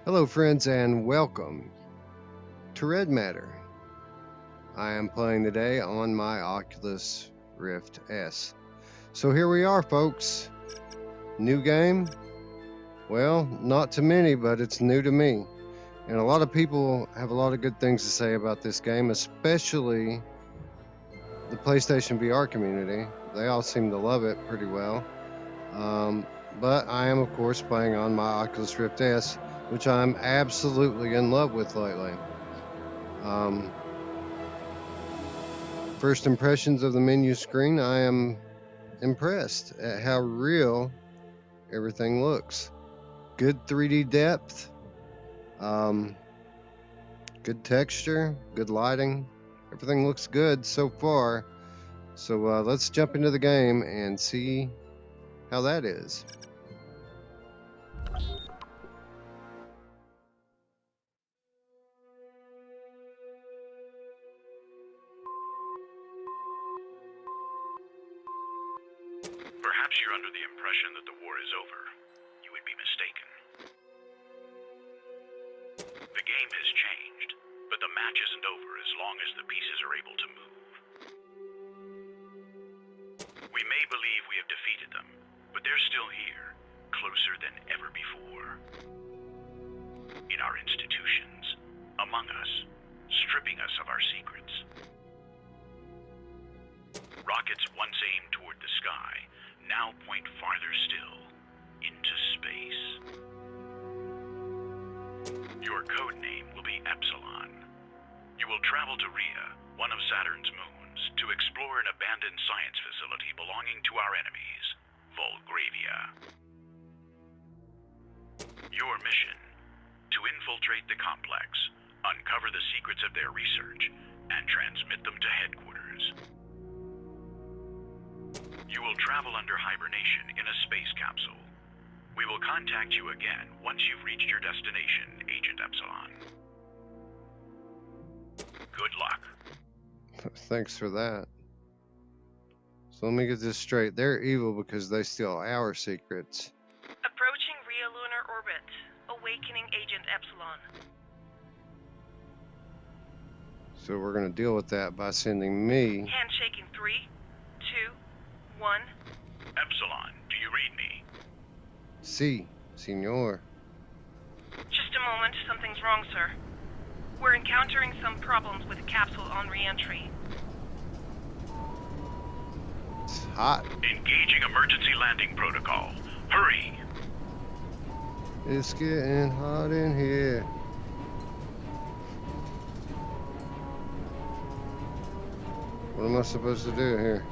Hello, friends, and welcome to Red Matter. I am playing today on my Oculus Rift S. So here we are, folks. New game? Well, not to many, but it's new to me. And a lot of people have a lot of good things to say about this game, especially the PlayStation VR community. They all seem to love it pretty well. But I am, of course, playing on my Oculus Rift S, which I'm absolutely in love with lately. First impressions of the menu screen, I am impressed at how real everything looks. Good 3D depth, good texture, good lighting. Everything looks good so far. So let's jump into the game and see how that is. Perhaps you're under the impression that the war is over. You would be mistaken. The game has changed, but the match isn't over as long as the pieces are able to move. We may believe we have defeated them, but they're still here, closer than ever before. In our institutions, among us, stripping us of our secrets. Rockets once aimed toward the sky now point farther still, into space. Your code name will be Epsilon. You will travel to Rhea, one of Saturn's moons, to explore an abandoned science facility belonging to our enemies, Volgravia. Your mission, to infiltrate the complex, uncover the secrets of their research, and transmit them to headquarters. You will travel under hibernation in a space capsule. We will contact you again once you've reached your destination, Agent Epsilon. Good luck. Thanks for that. So let me get this straight. They're evil because they steal our secrets. Approaching Rhea lunar orbit. Awakening Agent Epsilon. So we're going to deal with that by sending me. Handshake in 3, 2, 1. Epsilon, do you read me? Si, senor. Just a moment, something's wrong, sir. We're encountering some problems with the capsule on re-entry. It's hot. Engaging emergency landing protocol. Hurry! It's getting hot in here. What am I supposed to do here?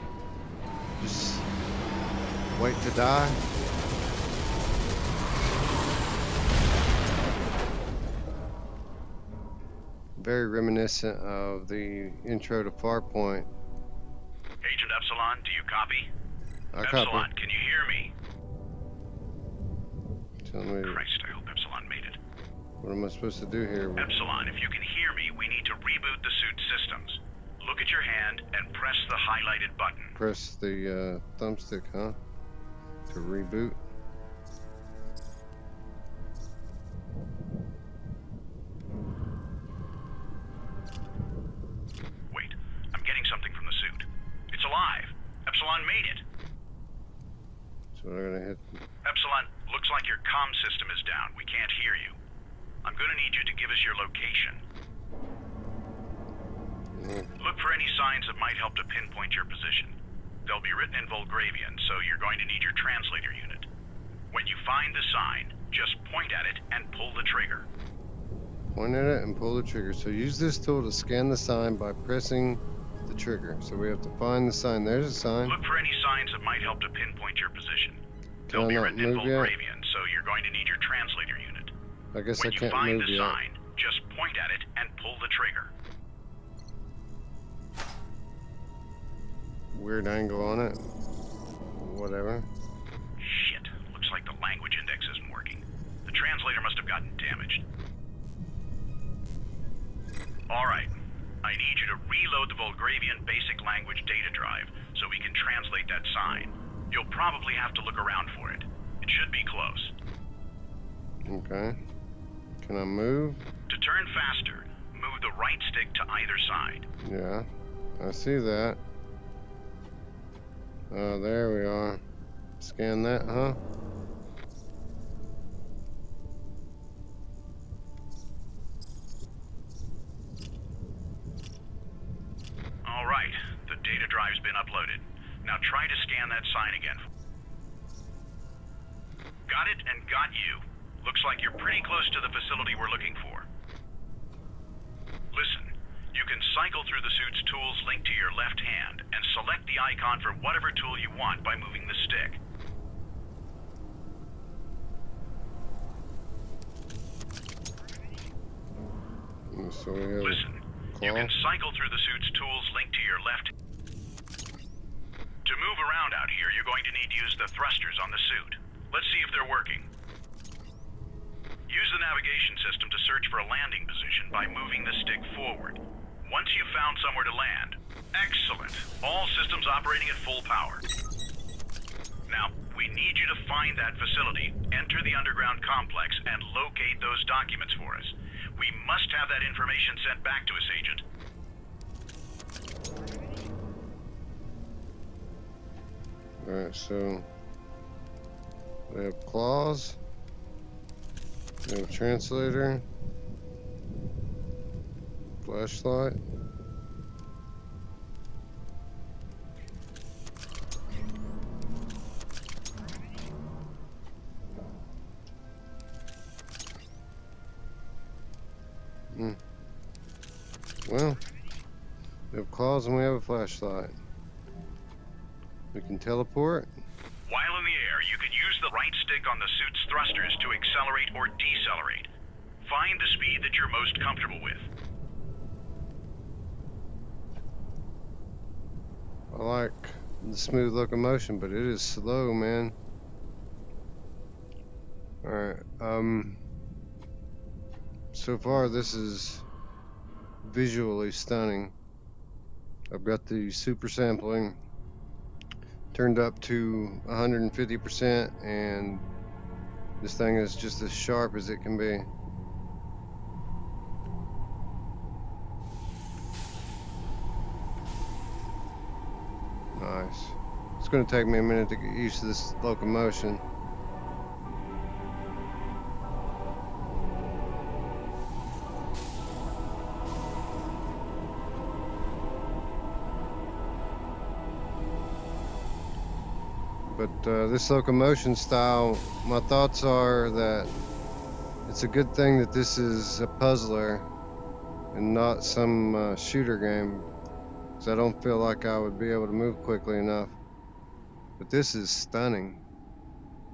Just wait to die? Very reminiscent of the intro to Farpoint. Agent Epsilon, do you copy? I Epsilon, copy. can you hear me? Tell me, Christ, I hope Epsilon made it. what am I supposed to do here? Epsilon, if you can hear me, we need to reboot the suit systems. Look at your hand and press the highlighted button. Press the thumbstick, huh? To reboot. Wait, I'm getting something from the suit. It's alive. Epsilon made it. So we're gonna hit. Epsilon, looks like your comm system is down. We can't hear you. I'm gonna need you to give us your location. Look for any signs that might help to pinpoint your position. They'll be written in Volgravian, so you're going to need your translator unit. When you find the sign, just point at it and pull the trigger. Point at it and pull the trigger. So use this tool to scan the sign by pressing the trigger. So we have to find the sign. There's a sign. Look for any signs that might help to pinpoint your position. Can They'll I be not written in move yet? Volgravian, so you're going to need your translator unit. I guess When I you can't find move the yet. sign, just point at it and pull the trigger. Weird angle on it. Whatever. Shit, looks like the language index isn't working. The translator must have gotten damaged. Alright, I need you to reload the Volgravian basic language data drive so we can translate that sign. You'll probably have to look around for it. It should be close. Okay. Can Can I move? To turn faster, move the right stick to either side. Yeah, I see that. Oh, there we are. Scan that, huh? All right, the data drive's been uploaded. Now try to scan that sign again. Got it and got you. Looks like you're pretty close to the facility we're looking for. Listen, you can cycle through the suit's tools linked to your left hand and select the icon for whatever tool you want by moving the stick. So we have Listen, you can cycle through the suit's tools linked to your left. To move around out here, you're going to need to use the thrusters on the suit. Let's see if they're working. Use the navigation system to search for a landing position by moving the stick forward. Once you've found somewhere to land, excellent. All systems operating at full power. Now, we need you to find that facility, enter the underground complex, and locate those documents for us. We must have that information sent back to us, Agent. Alright, so we have claws, we have translator, flashlight. Well, we have claws and we have a flashlight. We can teleport. While in the air, you can use the right stick on the suit's thrusters to accelerate or decelerate. Find the speed that you're most comfortable with. I like the smooth locomotion, but it is slow, man. Alright, so far this is visually stunning. I've got the super sampling turned up to 150%, and this thing is just as sharp as it can be. Nice. It's going to take me a minute to get used to this locomotion. But this locomotion style, my thoughts are that it's a good thing that this is a puzzler and not some shooter game, because I don't feel like I would be able to move quickly enough. But this is stunning.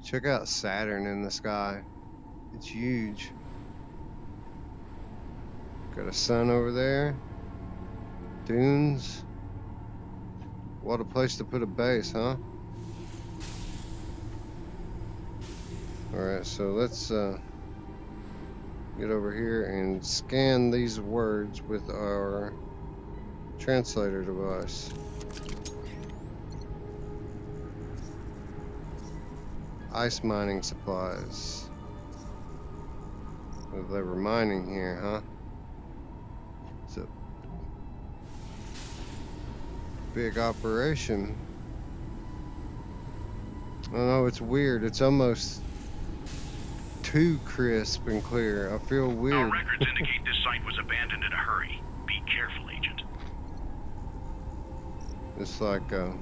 Check out Saturn in the sky. It's huge. Got a sun over there. Dunes. What a place to put a base, huh? Alright, so let's get over here and scan these words with our translator device. Ice mining supplies. Well, they were mining here, huh? It's a big operation. I don't know, it's weird. It's almost too crisp and clear. I feel weird. Our records indicate this site was abandoned in a hurry. Be careful, Agent. It's like I'm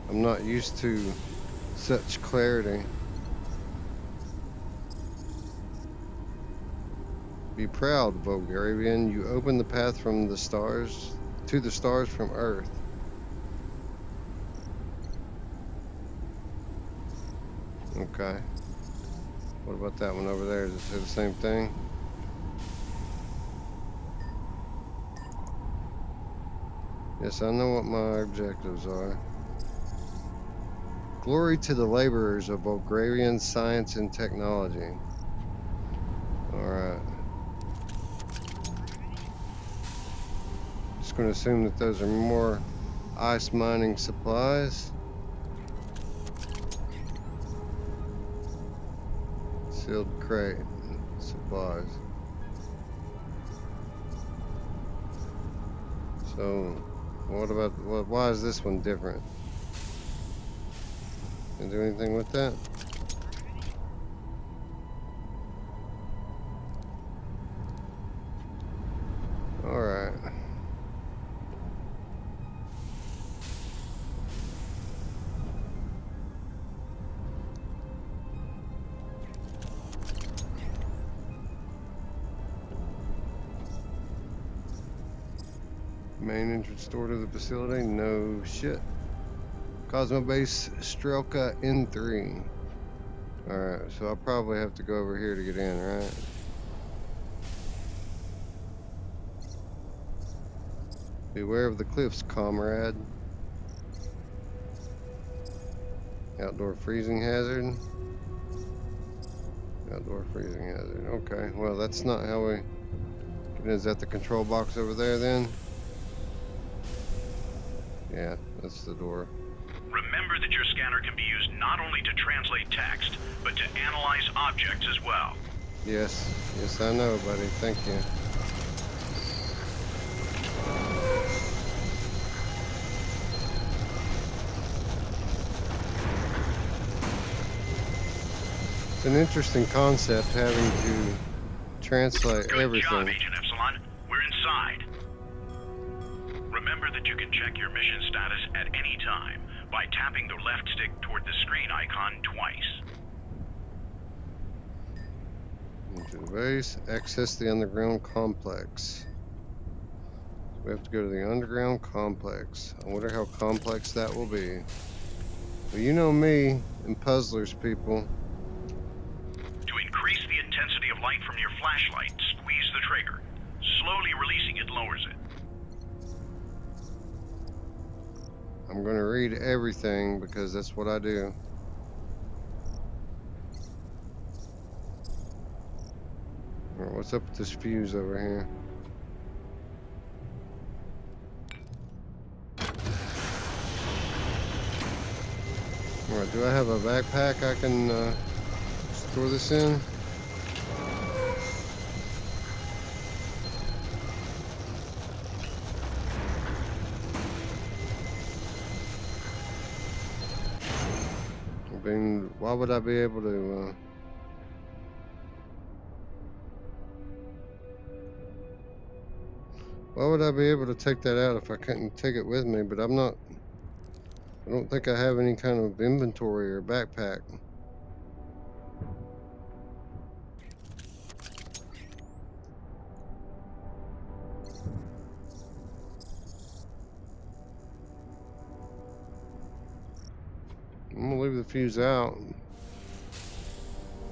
not used to such clarity. Be proud, Bulgarian. You opened the path from the stars to the stars from Earth. Okay. What about that one over there? Does it say the same thing? Yes, I know what my objectives are. Glory to the laborers of Bulgarian science and technology. Alright. Just going to assume that those are more ice mining supplies. Sealed crate. supplies. So, what about, why is this one different? Can do anything with that? Alright. Main entrance door to the facility? No shit. Cosmo Base Strelka N3. Alright, so I'll probably have to go over here to get in, right? Beware of the cliffs, comrade. Outdoor freezing hazard. Outdoor freezing hazard. Okay, well that's not how we... Is that the control box over there then? Yeah, that's the door. Remember that your scanner can be used not only to translate text, but to analyze objects as well. Yes, yes I know, buddy. Thank you. It's an interesting concept having to translate Good everything. job, Agent Epsilon. We're inside. Remember that you can check your mission status at any time by tapping the left stick toward the screen icon twice. Into the base, access the underground complex. So we have to go to the underground complex. I wonder how complex that will be. Well, you know me and puzzlers, people. To increase the intensity of light from your flashlight, squeeze the trigger. Slowly releasing it lowers it. I'm gonna read everything because that's what I do. Alright, what's up with this fuse over here? Alright, do I have a backpack I can store this in? I mean, why would I be able to why would I be able to take that out if I couldn't take it with me? But I don't think I have any kind of inventory or backpack. I'm gonna leave the fuse out.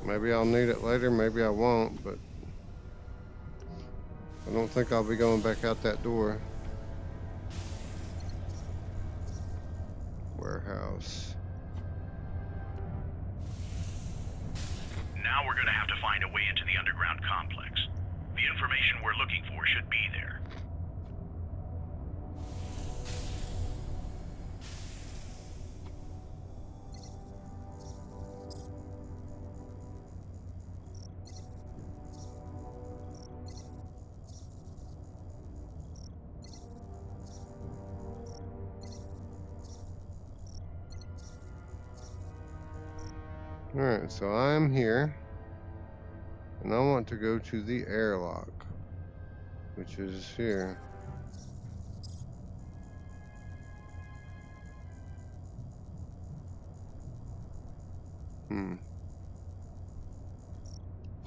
Maybe I'll need it later, maybe I won't, but I don't think I'll be going back out that door. Warehouse. Now we're going to have to find a way into the underground complex. The information we're looking for should be there. Alright, so I'm here. And I want to go to the airlock, which is here.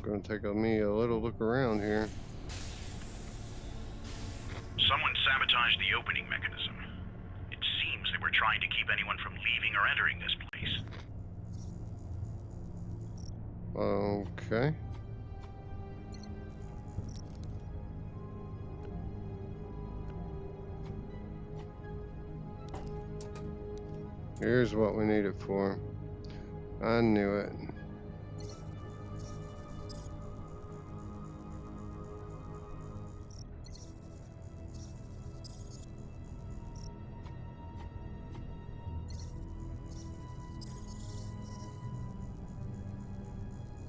Gonna take me a little look around here. Someone sabotaged the opening mechanism. It seems they were trying to keep anyone from leaving or entering this place. Okay. Here's what we need it for. I knew it.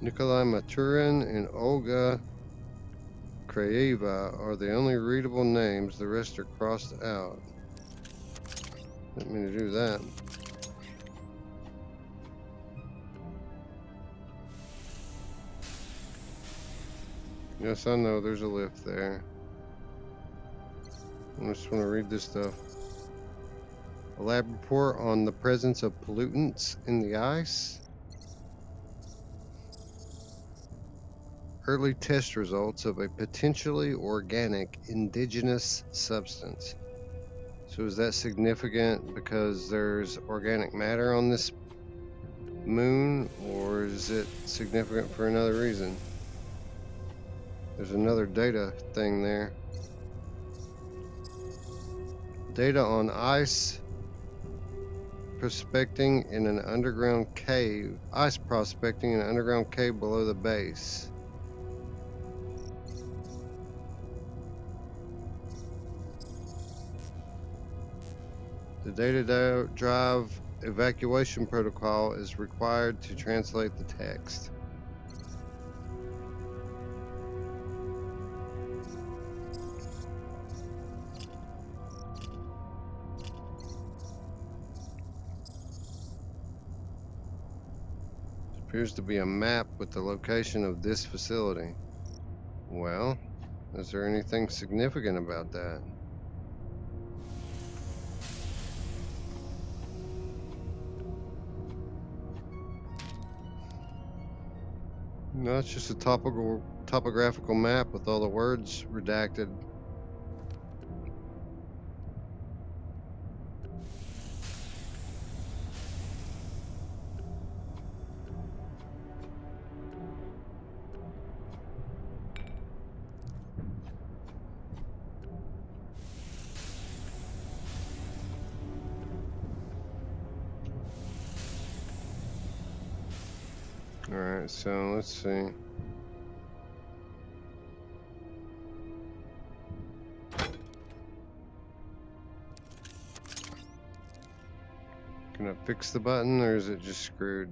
Nikolai Maturin and Olga Krayeva are the only readable names. The rest are crossed out. Didn't mean to do that. Yes, I know there's a lift there. I just want to read this stuff. A lab report on the presence of pollutants in the ice. Early test results of a potentially organic indigenous substance. So is that significant because there's organic matter on this moon, or is it significant for another reason? There's another data thing there. Data on ice prospecting in an underground cave. Ice prospecting in an underground cave below the base. The data drive evacuation protocol is required to translate the text. Appears to be a map with the location of this facility. Well, is there anything significant about that? No, it's just a topographical map with all the words redacted. Alright, so let's see. Can I fix the button, or is it just screwed?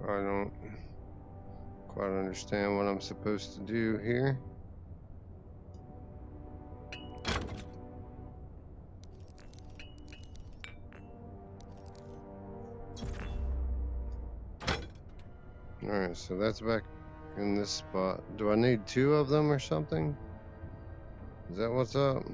I don't quite understand what I'm supposed to do here. Alright, so that's back in this spot. Do I need two of them or something? Is that what's up?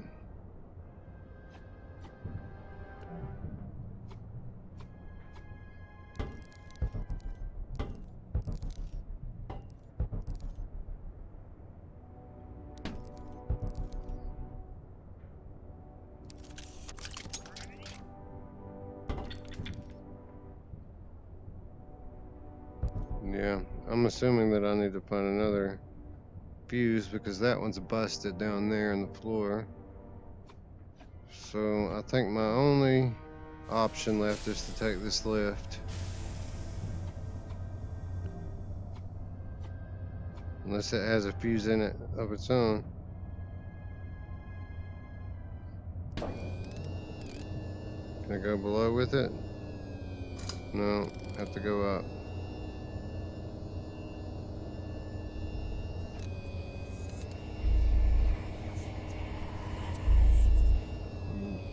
Yeah, I'm assuming that I need to find another fuse because that one's busted down there in the floor. So I think my only option left is to take this lift. Unless it has a fuse in it of its own. Can I go below with it? No, have to go up.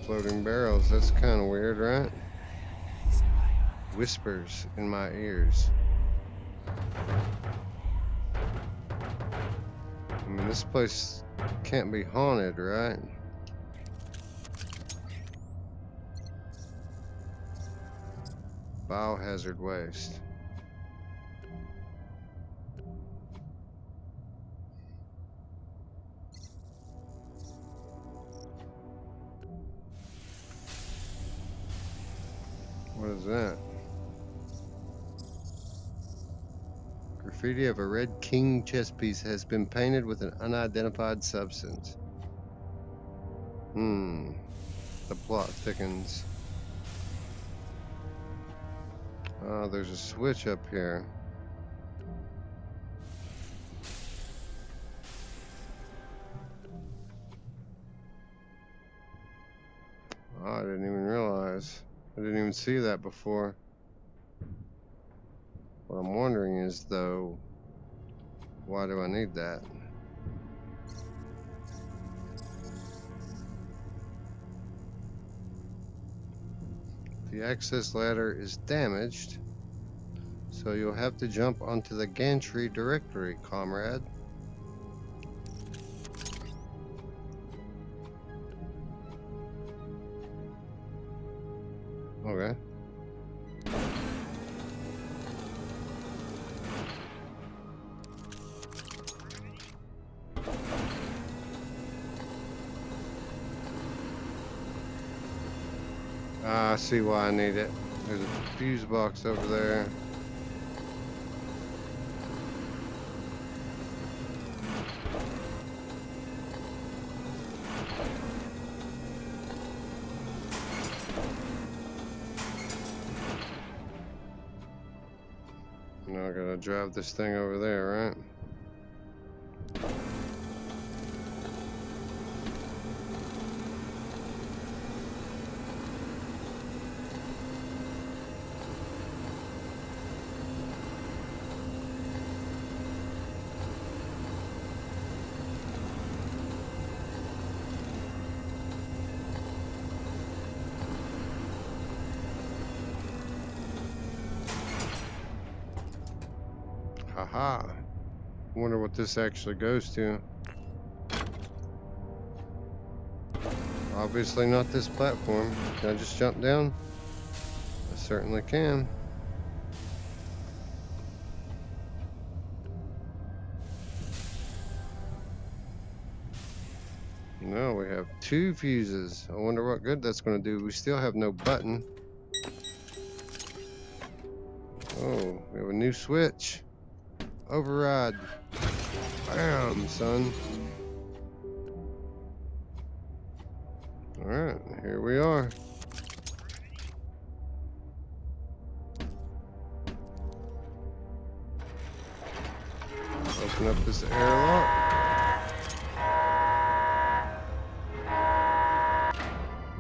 Floating barrels, that's kind of weird, right? Whispers in my ears. I mean, this place can't be haunted, right? Biohazard waste. What is that? Graffiti of a red king chess piece has been painted with an unidentified substance. The plot thickens. There's a switch up here. didn't even realize. I didn't even see that before. What I'm wondering is, though, why do I need that? The access ladder is damaged, so you'll have to jump onto the gantry directory, comrade. Okay. I see why I need it. There's a fuse box over there. Now I gotta drive this thing over there, right? Haha. Wonder what this actually goes to. Obviously not this platform. Can I just jump down? I certainly can. No, we have 2 fuses. I wonder what good that's going to do. We still have no button. Oh, we have a new switch. Override. Bam, son. Alright, here we are. Open up this airlock.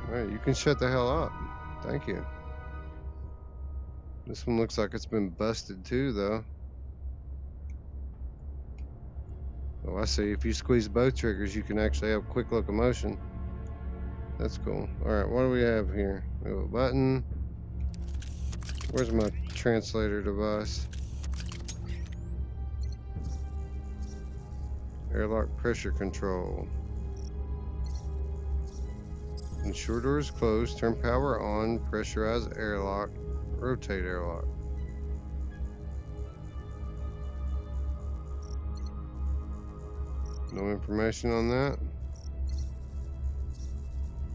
Alright, you can shut the hell up. Thank you. This one looks like it's been busted too, though. Oh, I see. If you squeeze both triggers, you can actually have quick locomotion. That's cool. Alright, what do we have here? We have a button. Where's my translator device? Airlock pressure control. Ensure door is closed. Turn power on. Pressurize airlock. Rotate airlock. No information on that.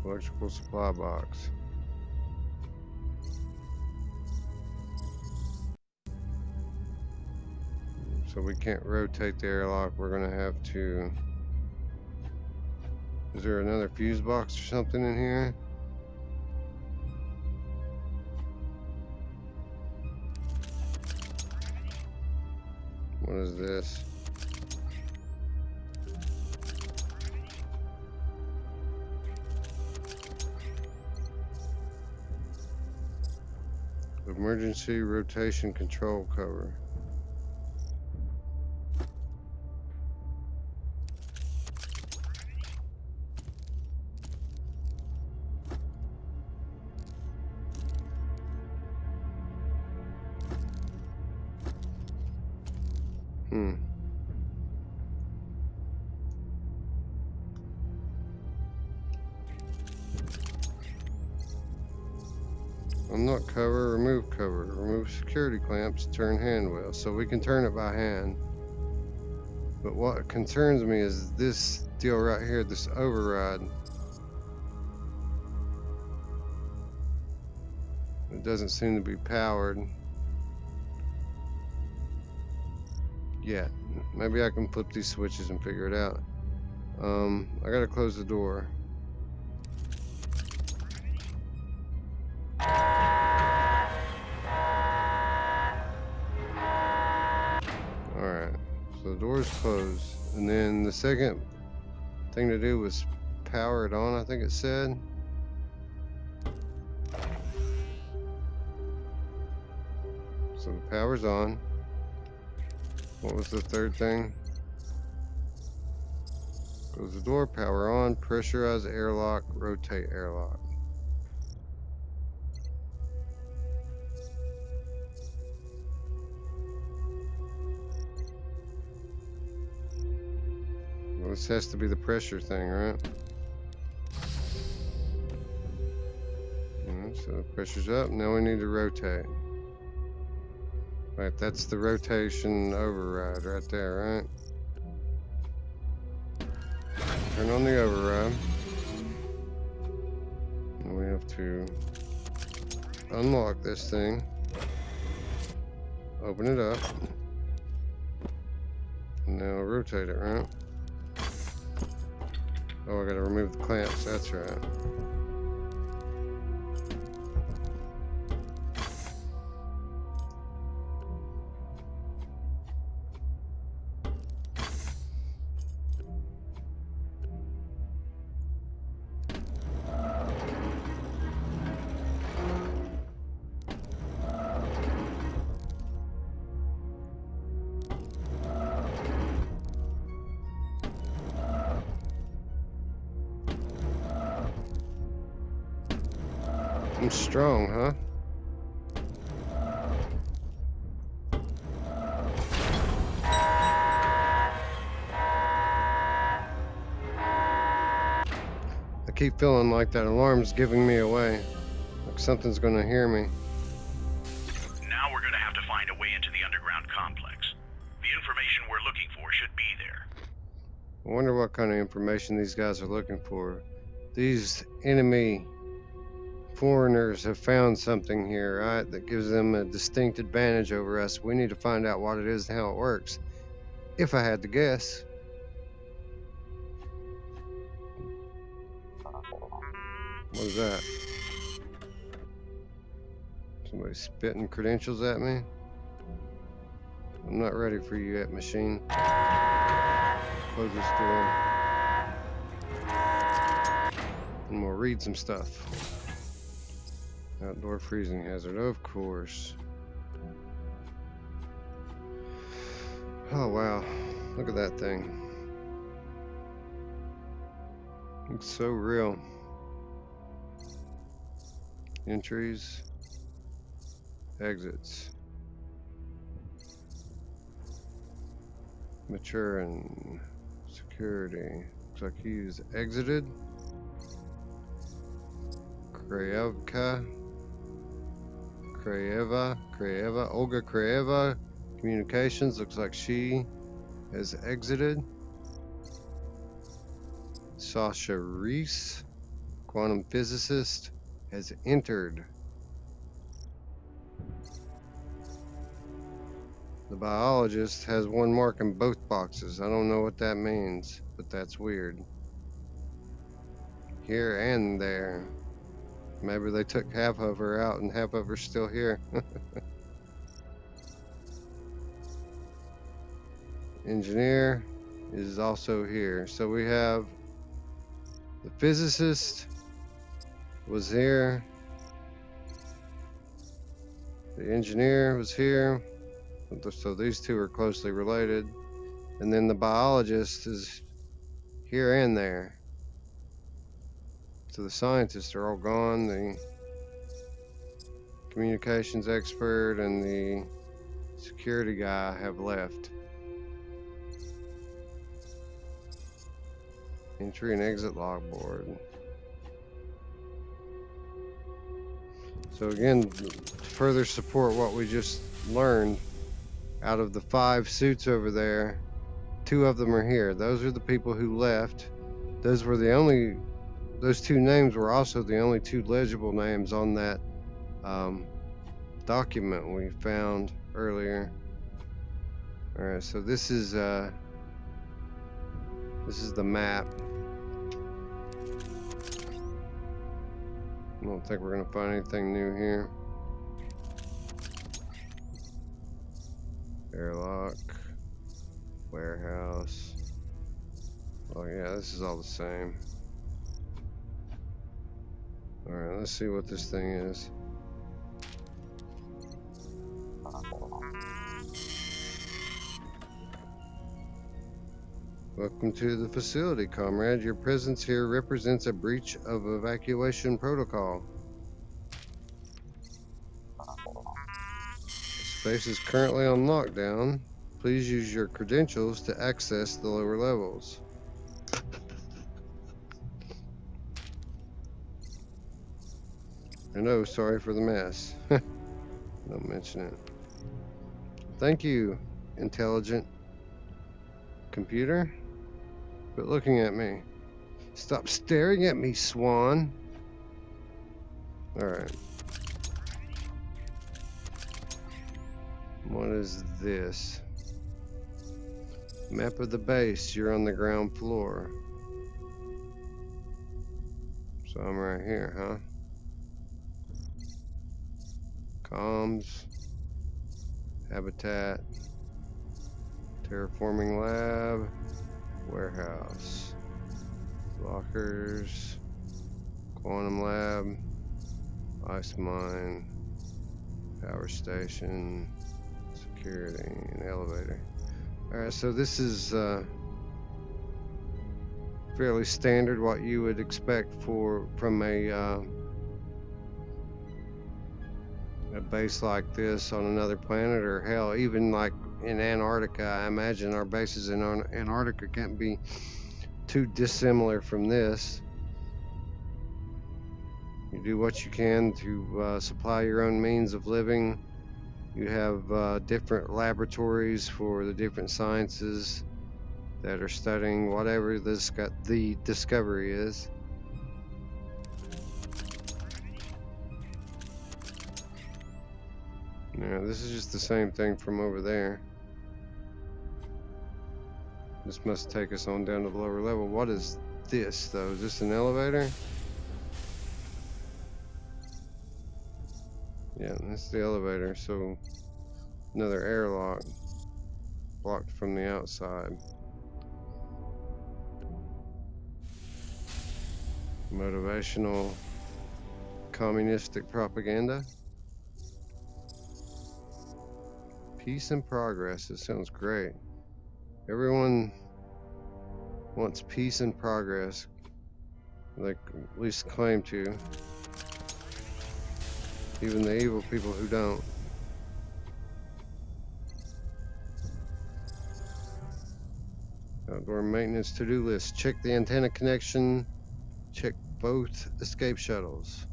Electrical supply box. So we can't rotate the airlock. We're gonna have to... Is there another fuse box or something in here? What is this? Emergency rotation control cover. Unlock cover, remove security clamps, turn hand wheel. So we can turn it by hand. But what concerns me is this deal right here, this override. It doesn't seem to be powered yet. Maybe I can flip these switches and figure it out. I gotta close the door. Alright, so the door's closed. And then the second thing to do was power it on, I think it said. power's on. What was the third thing? Close the door, power on, pressurize airlock, rotate airlock. Well, this has to be the pressure thing, right? So the pressure's up, now we need to rotate. Right, that's the rotation override right there, right? Turn on the override. And we have to unlock this thing. Open it up. Now rotate it, right? Oh, I gotta remove the clamps, that's right. I'm strong, huh? I keep feeling like that alarm's giving me away. Like something's gonna hear me. Now we're gonna have to find a way into the underground complex. The information we're looking for should be there. I wonder what kind of information these guys are looking for. These enemy foreigners have found something here, right, that gives them a distinct advantage over us. We need to find out what it is and how it works. If I had to guess. What is that? Somebody spitting credentials at me? I'm not ready for you yet, machine. Close this door. And we'll read some stuff. Outdoor freezing hazard, of course. Oh wow, look at that thing. Looks so real. Entries, exits. Mature and security. Looks like he's exited. Krayeva, Olga Krayeva, communications, looks like she has exited. Sasha Reese, quantum physicist, has entered. The biologist has one mark in both boxes. I don't know what that means, but that's weird. Here and there. Maybe they took half of her out and half of her's still here. Engineer is also here. So we have the physicist was here. The engineer was here. So these two are closely related. And then the biologist is here and there. So the scientists are all gone. The communications expert and the security guy have left. Entry and exit logboard. So again, to further support what we just learned, out of the 5 suits over there, 2 of them are here. Those are the people who left. Those 2 names were also the only 2 legible names on that document we found earlier. All right, so this is the map. I don't think we're gonna find anything new here. Airlock, warehouse. Oh yeah, this is all the same. Alright, let's see what this thing is. Welcome to the facility, comrade. Your presence here represents a breach of evacuation protocol. Space is currently on lockdown. Please use your credentials to access the lower levels. I know, sorry for the mess. Don't mention it. Thank you, intelligent computer. Quit looking at me. Stop staring at me, Swan. Alright. What is this? Map of the base. You're on the ground floor. So I'm right here, huh? Comms. Habitat. Terraforming lab. Warehouse. Lockers. Quantum lab. Ice mine. Power station. Security. An elevator. Alright, so this is fairly standard, what you would expect from a base like this on another planet, or hell, even like in Antarctica. I imagine our bases in Antarctica can't be too dissimilar from this. You do what you can to supply your own means of living. You have different laboratories for the different sciences that are studying whatever the discovery is. Yeah, this is just the same thing from over there. This must take us on down to the lower level. What is this, though? Is this an elevator? Yeah, this is the elevator, so another airlock blocked from the outside. Motivational communistic propaganda. Peace and progress. This sounds great. Everyone wants peace and progress. Like, at least claim to. Even the evil people who don't. Outdoor maintenance to-do list. Check the antenna connection. Check both escape shuttles.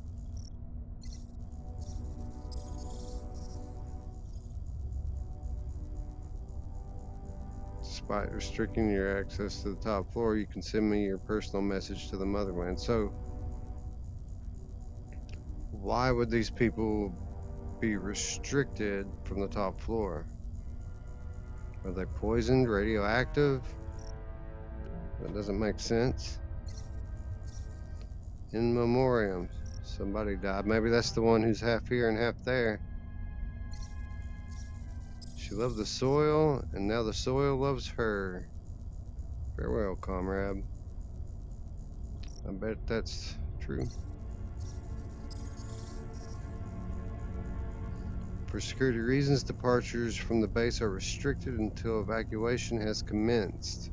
Despite restricting your access to the top floor, you can send me your personal message to the motherland. So, why would these people be restricted from the top floor? Are they poisoned, radioactive? That doesn't make sense. In memoriam. Somebody died. Maybe that's the one who's half here and half there. She loved the soil, and now the soil loves her. Farewell, comrade. I bet that's true. For security reasons, departures from the base are restricted until evacuation has commenced.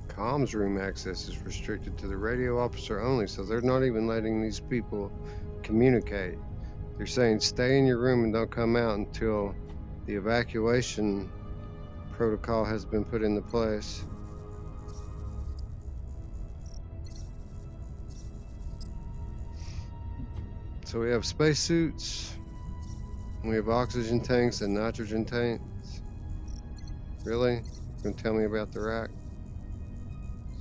Comms room access is restricted to the radio officer only, so they're not even letting these people communicate. They're saying stay in your room and don't come out until the evacuation protocol has been put into place. So we have spacesuits, we have oxygen tanks and nitrogen tanks. Really? You're gonna tell me about the rack?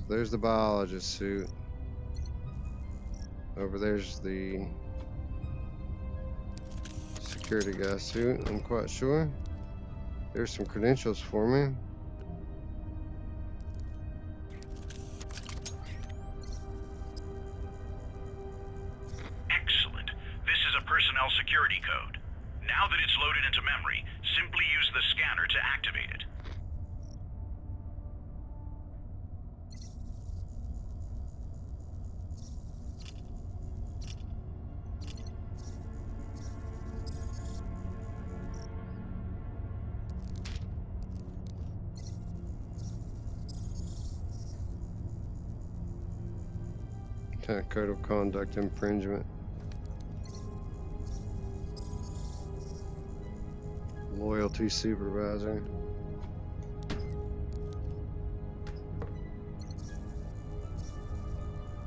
So there's the biologist suit. Over there's the security guy suit, I'm quite sure. There's some credentials for me. Excellent. This is a personnel security code. Now that it's loaded into memory, simply use the scanner to activate it. Code of conduct infringement. Loyalty supervisor.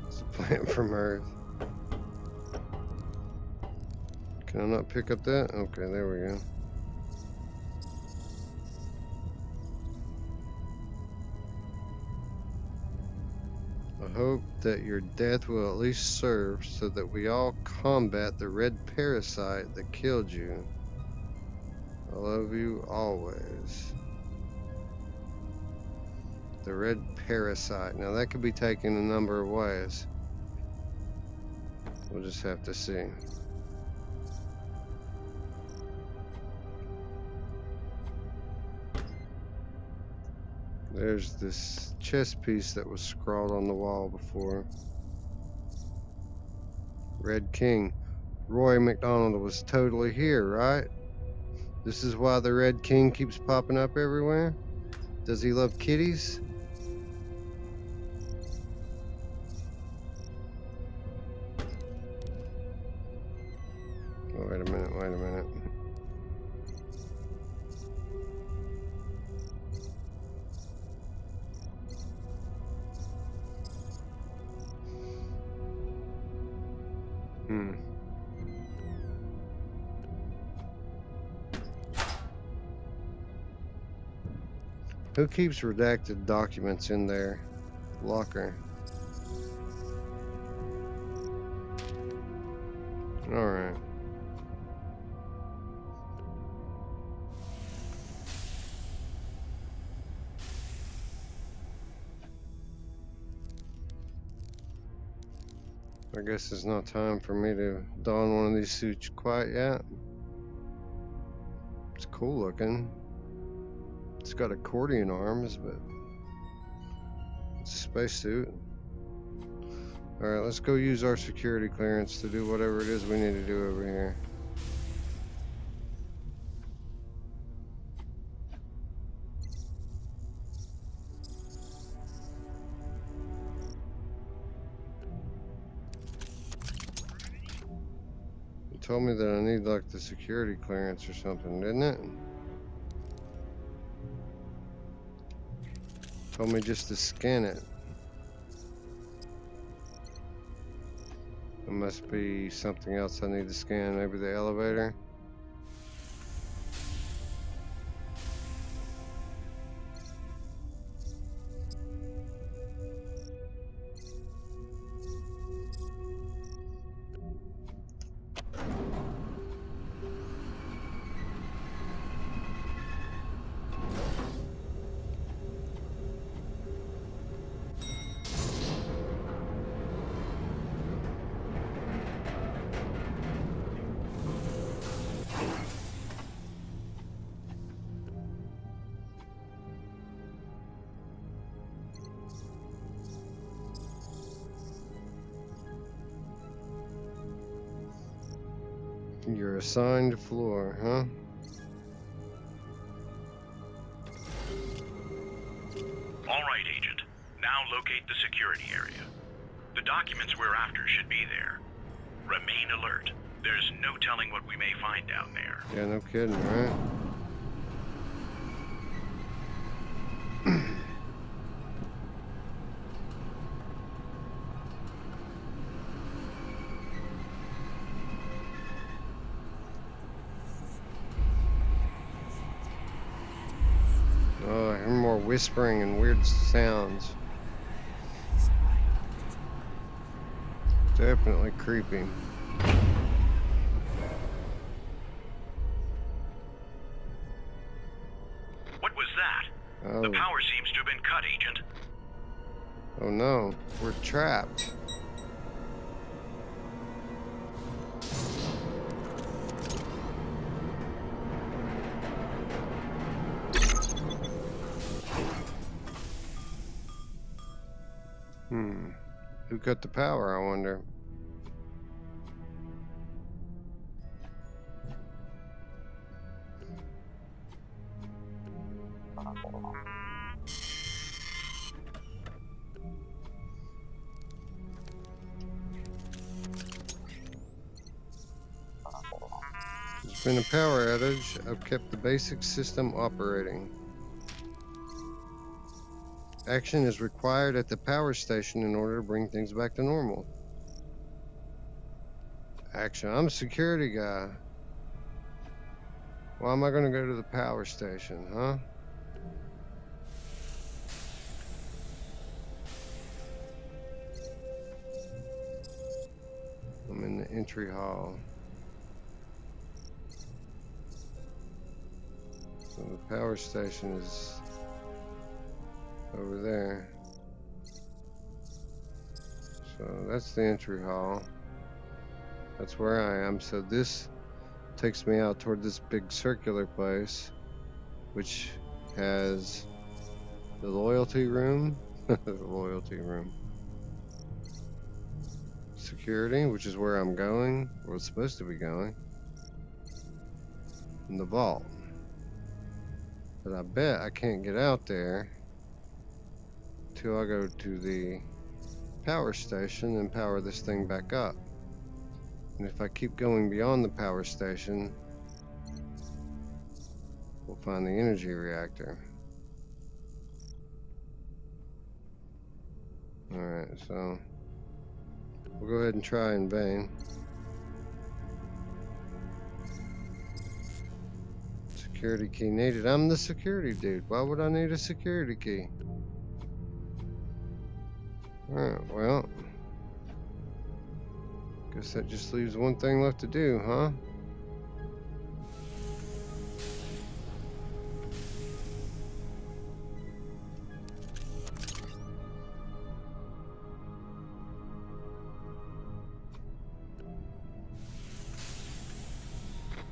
It's a plant from Earth. Can I not pick up that? Okay, there we go. I hope that your death will at least serve so that we all combat the red parasite that killed you. I love you always. The red parasite. Now that could be taken a number of ways. We'll just have to see. There's this chess piece that was scrawled on the wall before. Red King. Roy McDonald was totally here, right? This is why the Red King keeps popping up everywhere? Does he love kitties? Oh, wait a minute, wait a minute. Who keeps redacted documents in their locker? Alright. I guess it's not time for me to don one of these suits quite yet. It's cool looking. It's got accordion arms, but it's a spacesuit. Alright, let's go use our security clearance to do whatever it is we need to do over here. It told me that I need like the security clearance or something, didn't it? Told me just to scan it. It must be something else I need to scan, maybe the elevator. Your assigned floor, huh? All right, Agent. Now locate the security area. The documents we're after should be there. Remain alert. There's no telling what we may find down there. Yeah, no kidding, right? Oh, I hear more whispering and weird sounds. Definitely creepy. What was that? Oh. The power seems to have been cut, Agent. Oh no, we're trapped. Who cut the power, I wonder? been a power outage. I've kept the basic system operating. Action is required at the power station in order to bring things back to normal. Action. I'm a security guy. Why am I going to go to the power station, huh? I'm in the entry hall. So the power station is over there. So that's the entry hall. That's where I am. So this takes me out toward this big circular place, which has the loyalty room, the loyalty room, security, which is where I'm going, or it's supposed to be going, and the vault. But I bet I can't get out there till I go to the power station and power this thing back up. And if I keep going beyond the power station, we'll find the energy reactor. Alright, so we'll go ahead and try in vain. Security key needed. I'm the security dude. Why would I need a security key? Alright, well, guess that just leaves one thing left to do, huh?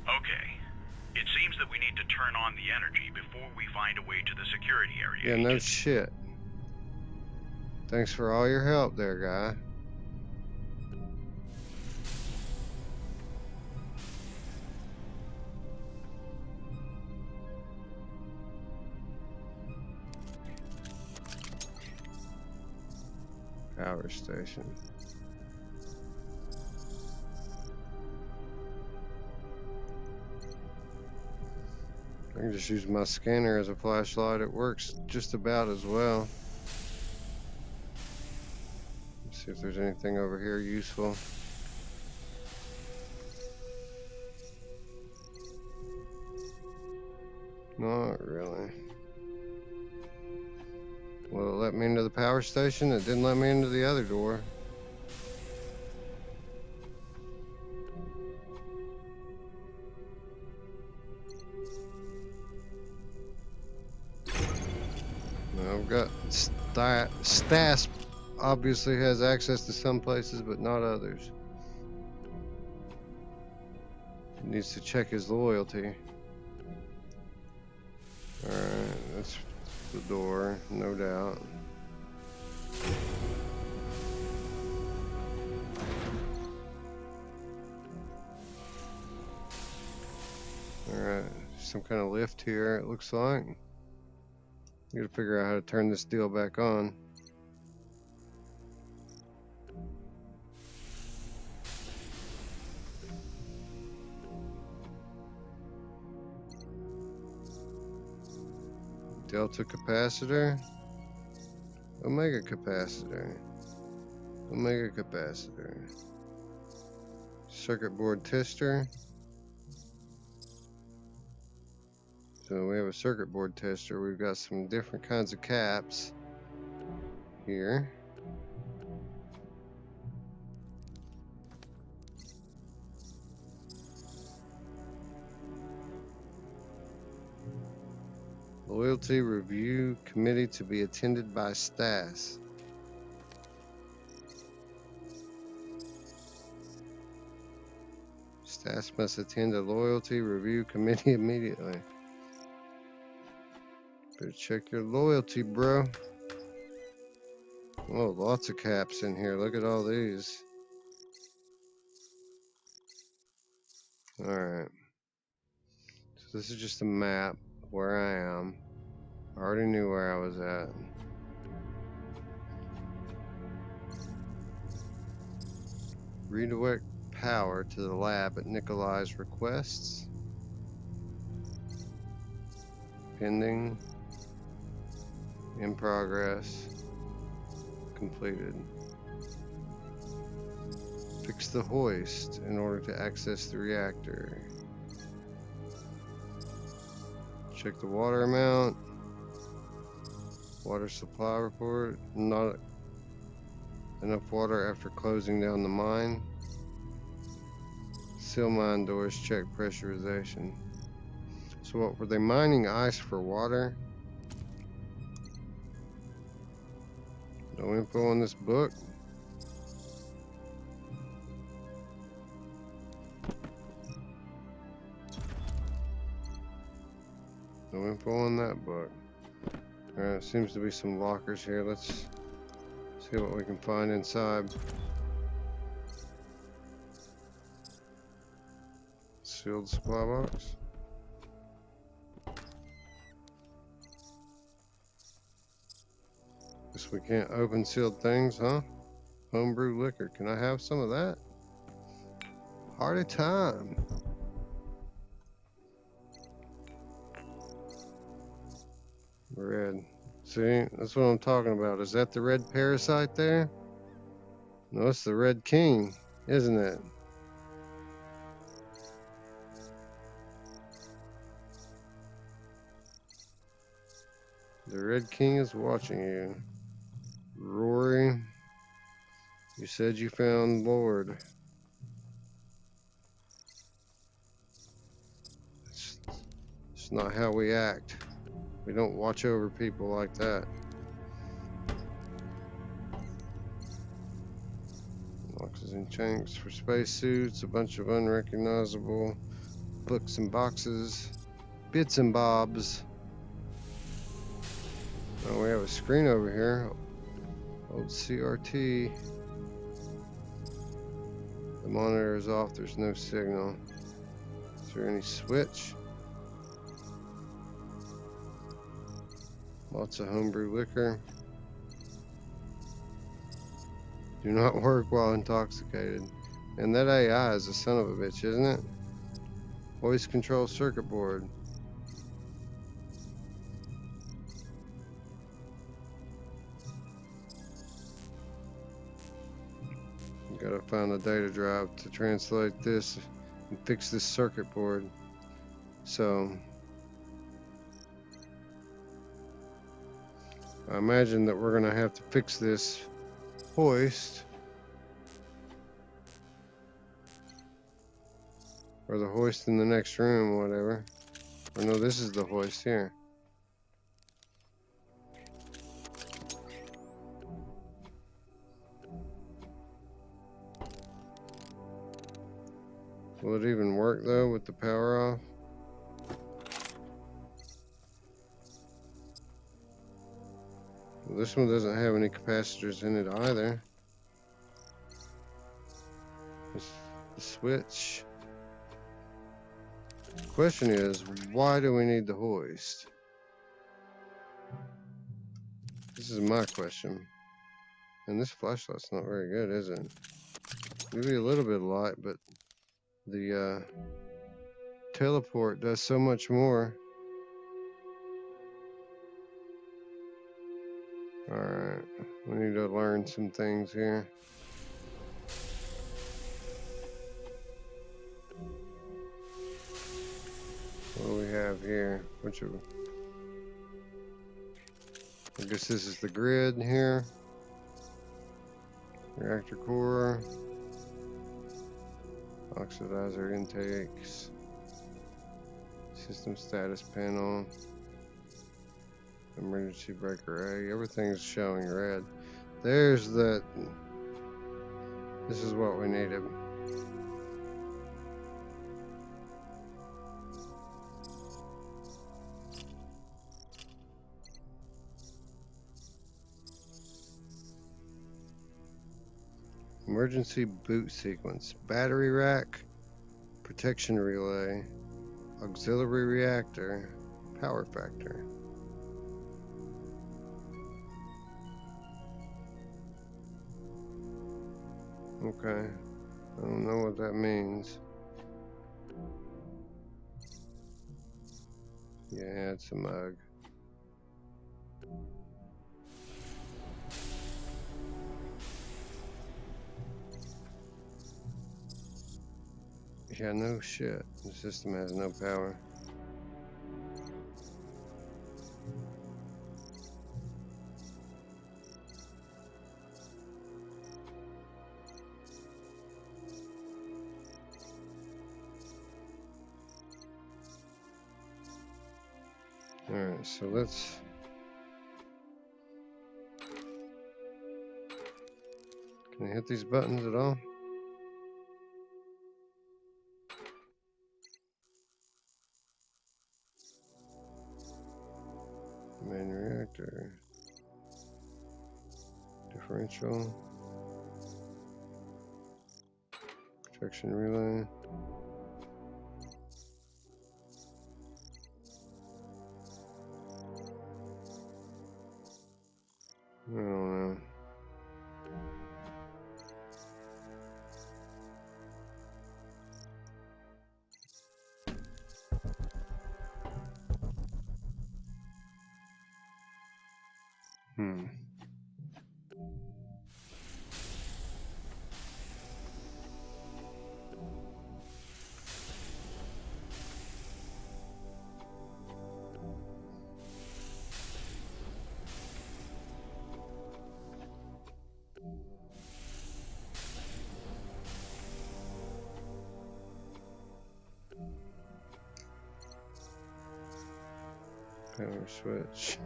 Okay. It seems that we need to turn on the energy before we find a way to the security area. Yeah, no Agent. shit. Thanks for all your help there, guy. Power station. I can just use my scanner as a flashlight. It works just about as well. Let's see if there's anything over here useful. Not really. Well, it let me into the power station. It didn't let me into the other door. I've got Stas obviously has access to some places, but not others. He needs to check his loyalty. Alright, that's the door, no doubt. Alright, some kind of lift here, it looks like. I gotta figure out how to turn this deal back on. Delta capacitor, omega capacitor, omega capacitor, circuit board tester. So we have a circuit board tester. We've got some different kinds of caps here. Loyalty review committee to be attended by Stas. Stas must attend a loyalty review committee immediately. Better check your loyalty, bro. Oh, lots of caps in here. Look at all these. Alright. So this is just a map of where I am. I already knew where I was at. Redirect power to the lab at Nikolai's requests. Pending. In progress. Completed. Fix the hoist in order to access the reactor. Check the water amount. Water supply report. Not enough water after closing down the mine. Seal mine doors. Check pressurization. So what, were they mining ice for water? No info on this book. No info on that book. Alright, seems to be some lockers here. Let's see what we can find inside. Sealed supply box. Guess we can't open sealed things, huh? Homebrew liquor. Can I have some of that? Party time. Red. See, that's what I'm talking about. Is that the red parasite there? No, it's the red king, isn't it? The red king is watching you. Rory, you said you found Lord. It's not how we act. We don't watch over people like that. Oxygen tanks for spacesuits, a bunch of unrecognizable books and boxes, bits and bobs. Oh, we have a screen over here. Old CRT. The monitor is off, there's no signal. Is there any switch? Lots of homebrew liquor. Do not work while intoxicated. And that AI is a son of a bitch, isn't it? Voice control circuit board. Gotta find a data drive to translate this and fix this circuit board. So I imagine that we're gonna have to fix this hoist, or the hoist in the next room, whatever. Or no, this is the hoist here. Will it even work though with the power off? Well, this one doesn't have any capacitors in it either. It's the switch. The question is, why do we need the hoist? This is my question. And this flashlight's not very good, is it? Maybe a little bit of light, but the teleport does so much more. Alright, we need to learn some things here. What do we have here? Which of, I guess this is the grid here. Reactor core. Oxidizer intakes. System status panel. Emergency breaker A. Everything's showing red. There's that. This is what we needed. Emergency boot sequence. Battery rack. Protection relay. Auxiliary reactor. Power factor. Okay. I don't know what that means. Yeah, it's a mug. Yeah, no shit. The system has no power. Alright, so let's... Can I hit these buttons at all? Main reactor. Differential. Protection relay. I don't know. Power switch.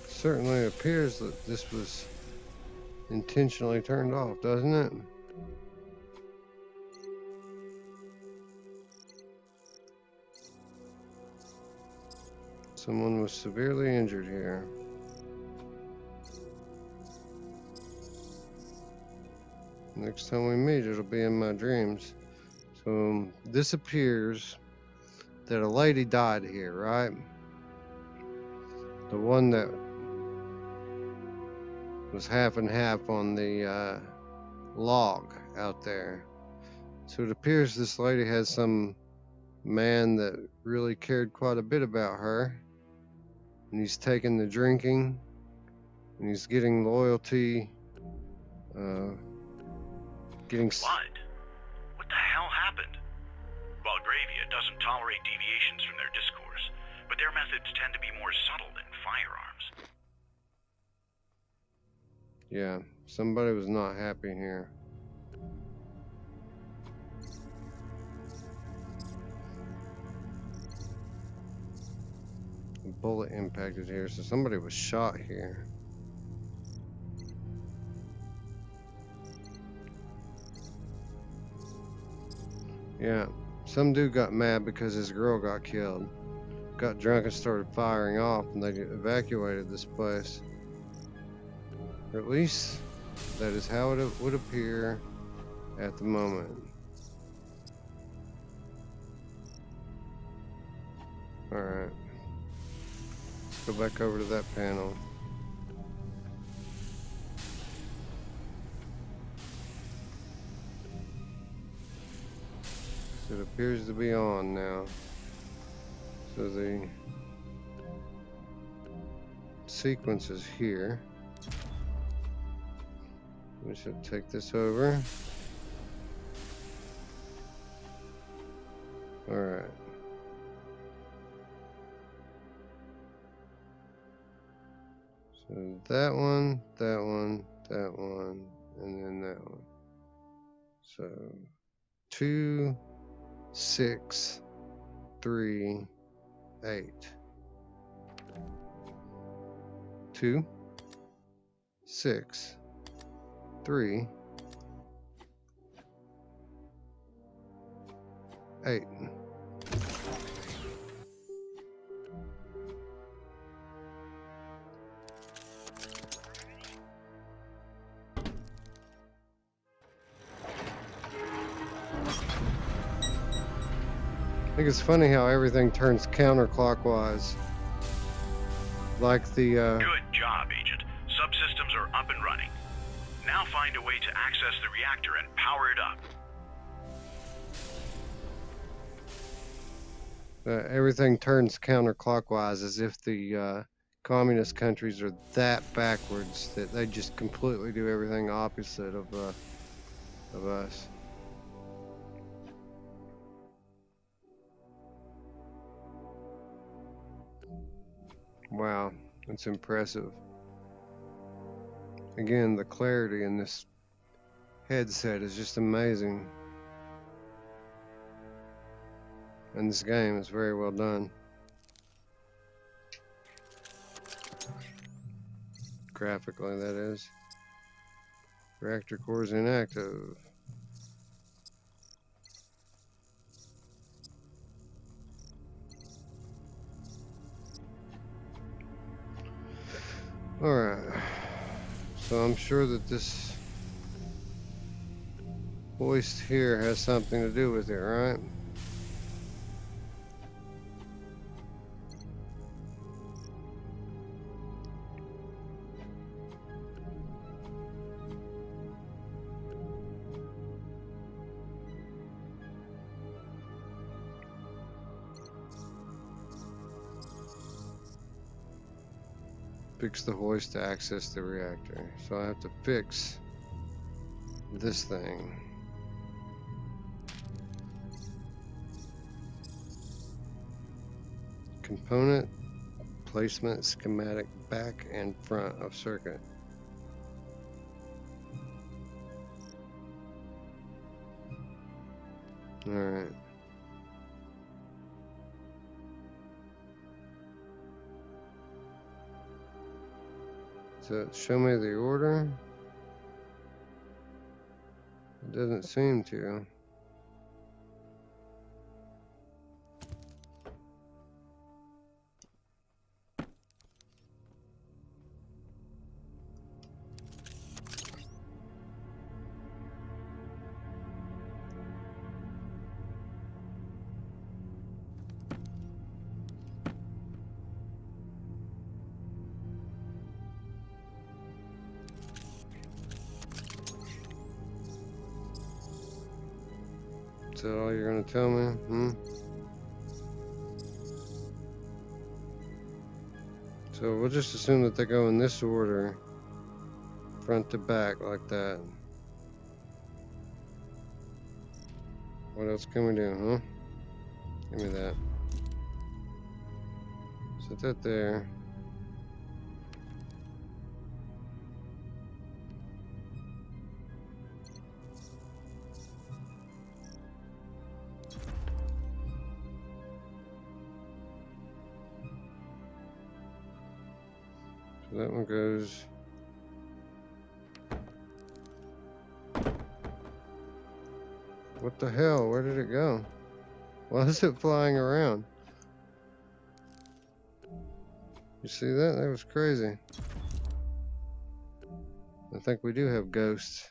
Certainly appears that this was intentionally turned off, doesn't it? Someone was severely injured here. Next time we meet, it'll be in my dreams. So this appears that a lady died here, right? The one that was half and half on the log out there. So it appears this lady has some man that really cared quite a bit about her, and he's taking the drinking, and he's getting loyalty, getting... What? What the hell happened? Belgravia doesn't tolerate deviations from their discourse, but their methods tend to be more subtle than firearms. Yeah, somebody was not happy here. A bullet impacted here, so somebody was shot here. Yeah, some dude got mad because his girl got killed. Got drunk and started firing off, and they evacuated this place. Or at least that is how it would appear at the moment. Alright. Let's go back over to that panel. So it appears to be on now. So the sequence is here. We should take this over. Alright. So that one, that one, that one, and then that one. So 2, 6, 3, 8. 2, 6, 3, 8. think it's funny how everything turns counterclockwise. Like the, Good job, Agent. Subsystems are up and running. Now find a way to access the reactor and power it up. everything turns counterclockwise, as if the communist countries are that backwards that they just completely do everything opposite of us. Wow, that's impressive. Again, the clarity in this headset is just amazing. And this game is very well done. Graphically, that is. Reactor core is inactive. Alright. So I'm sure that this hoist here has something to do with it, right? Fix the hoist to access the reactor. So I have to fix this thing. Component placement schematic back and front of circuit. All right. So show me the order. It doesn't seem to. Is that all you're gonna tell me? So we'll just assume that they go in this order, front to back, like that. What else can we do, huh? Give me that. Set that there. So that one goes. What the hell? Where did it go? Why is it flying around? You see that? That was crazy. I think we do have ghosts.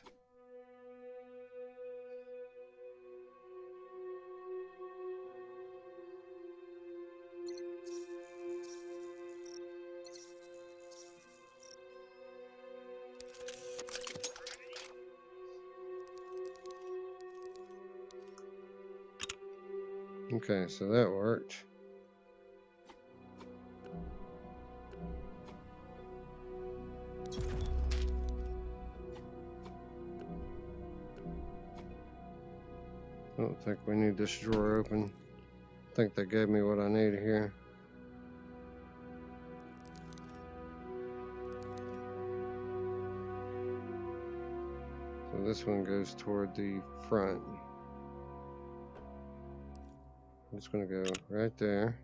Okay, so that worked. I don't think we need this drawer open. I think they gave me what I need here. So this one goes toward the front. I'm just gonna go right there.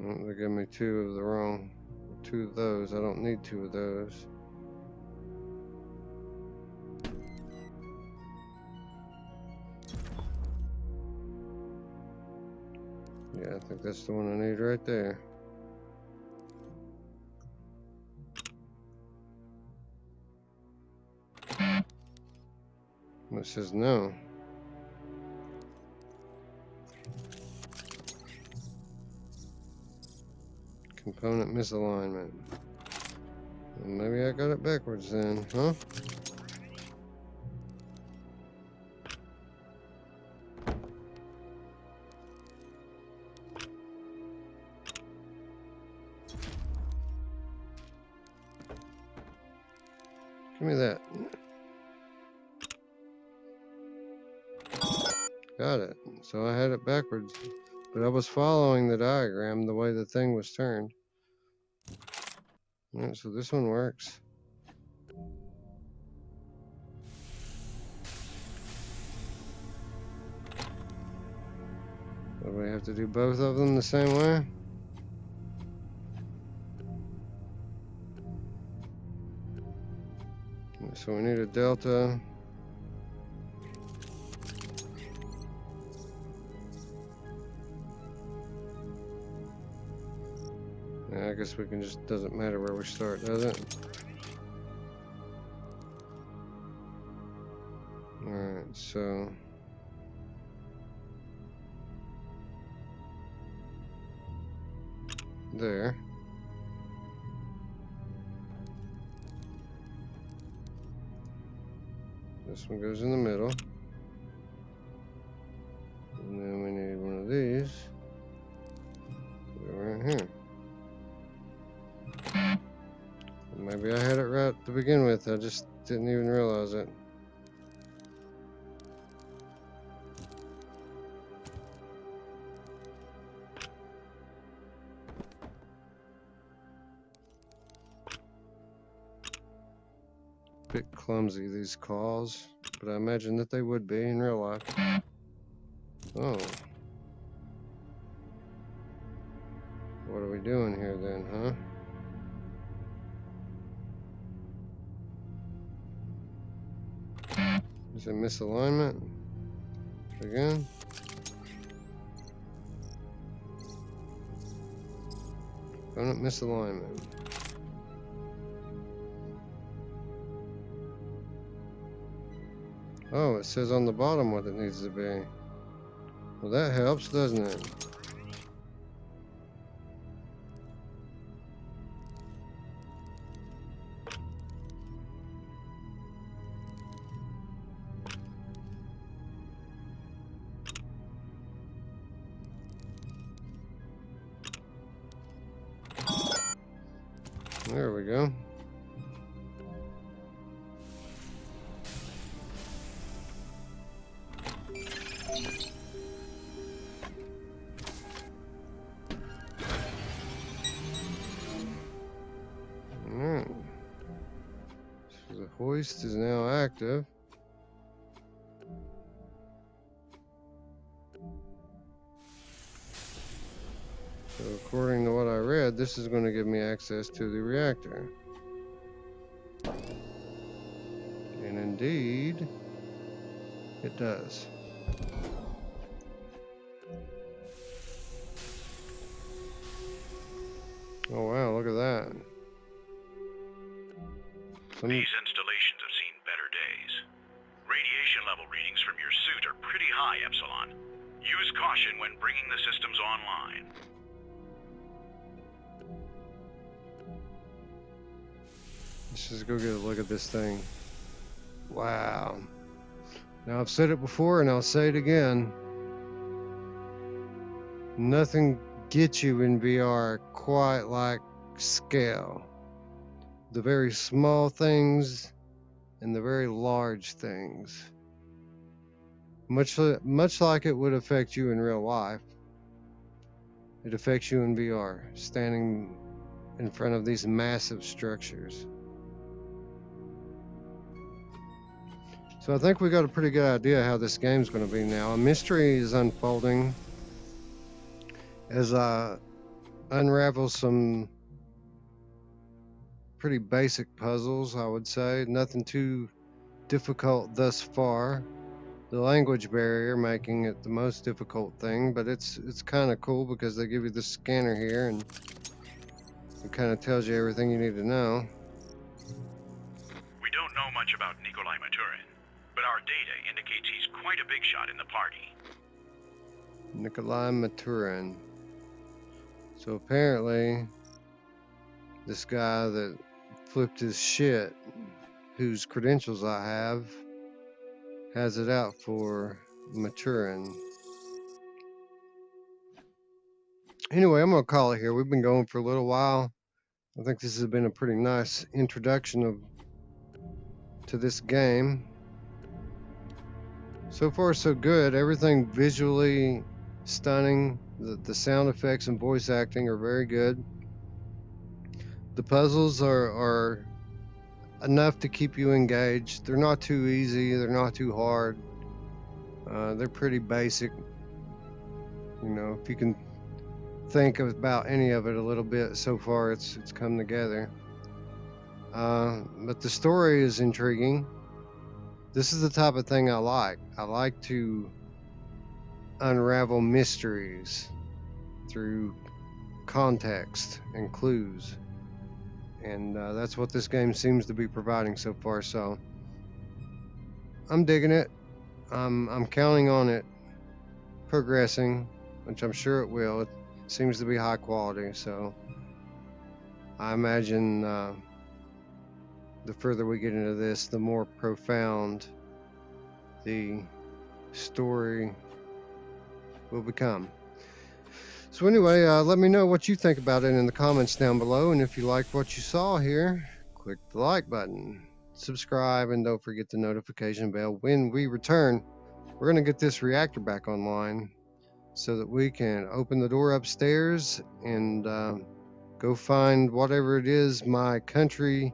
Oh, they gave me two of those. I don't need two of those. Yeah, I think that's the one I need right there. It says no. Component misalignment. Well, maybe I got it backwards then, huh? Give me that. Got it. So I had it backwards. But I was following the diagram the way the thing was turned. Alright, so this one works. Do we have to do both of them the same way? So we need a delta. Yeah, I guess we can just, doesn't matter where we start, does it? Alright, so there. This one goes in the middle. And then we need one of these. Go right here. Maybe I had it right to begin with, I just didn't even realize it. Bit clumsy, these calls, but I imagine that they would be in real life. Oh. What are we doing here then, huh? Is it misalignment? Again? Component misalignment. Oh, it says on the bottom what it needs to be. Well, that helps, doesn't it? There we go. Alright. So the hoist is now active. So according to what I read, this is going to give me access to the reactor. And indeed, it does. Oh wow, look at that. These installations have seen better days. Radiation level readings from your suit are pretty high, Epsilon. Use caution when bringing the systems online. Let's just go get a look at this thing. Wow. Now I've said it before and I'll say it again. Nothing gets you in VR quite like scale. The very small things and the very large things. Much like it would affect you in real life, it affects you in VR, standing in front of these massive structures. So I think we got a pretty good idea how this game's going to be now. A mystery is unfolding as I unravel some pretty basic puzzles, I would say. Nothing too difficult thus far. The language barrier making it the most difficult thing, but it's kind of cool because they give you the scanner here and it kind of tells you everything you need to know. We don't know much about Nikolai Maturin, but our data indicates he's quite a big shot in the party. Nikolai Maturin. So apparently, this guy that flipped his shit, whose credentials I have, has it out for Maturin. Anyway, I'm gonna call it here. We've been going for a little while. I think this has been a pretty nice introduction to this game. So far, so good. Everything visually stunning. The sound effects and voice acting are very good. The puzzles are enough to keep you engaged. They're not too easy. They're not too hard. They're pretty basic. You know, if you can think about any of it a little bit, so far it's come together. But the story is intriguing. This is the type of thing I like. I like to unravel mysteries through context and clues, and that's what this game seems to be providing so far. So I'm digging it. I'm counting on it progressing, which I'm sure it will. It seems to be high quality, so I imagine the further we get into this, the more profound the story will become. So anyway, let me know what you think about it in the comments down below, and if you liked what you saw here, click the like button, subscribe, and don't forget the notification bell when we return. We're going to get this reactor back online so that we can open the door upstairs and go find whatever it is my country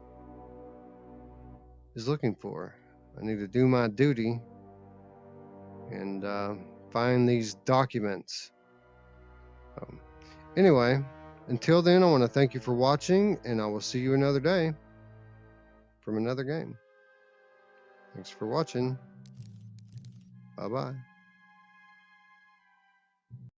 is looking for. I need to do my duty and find these documents. Anyway, until then, I want to thank you for watching, and I will see you another day from another game. Thanks for watching. Bye-bye.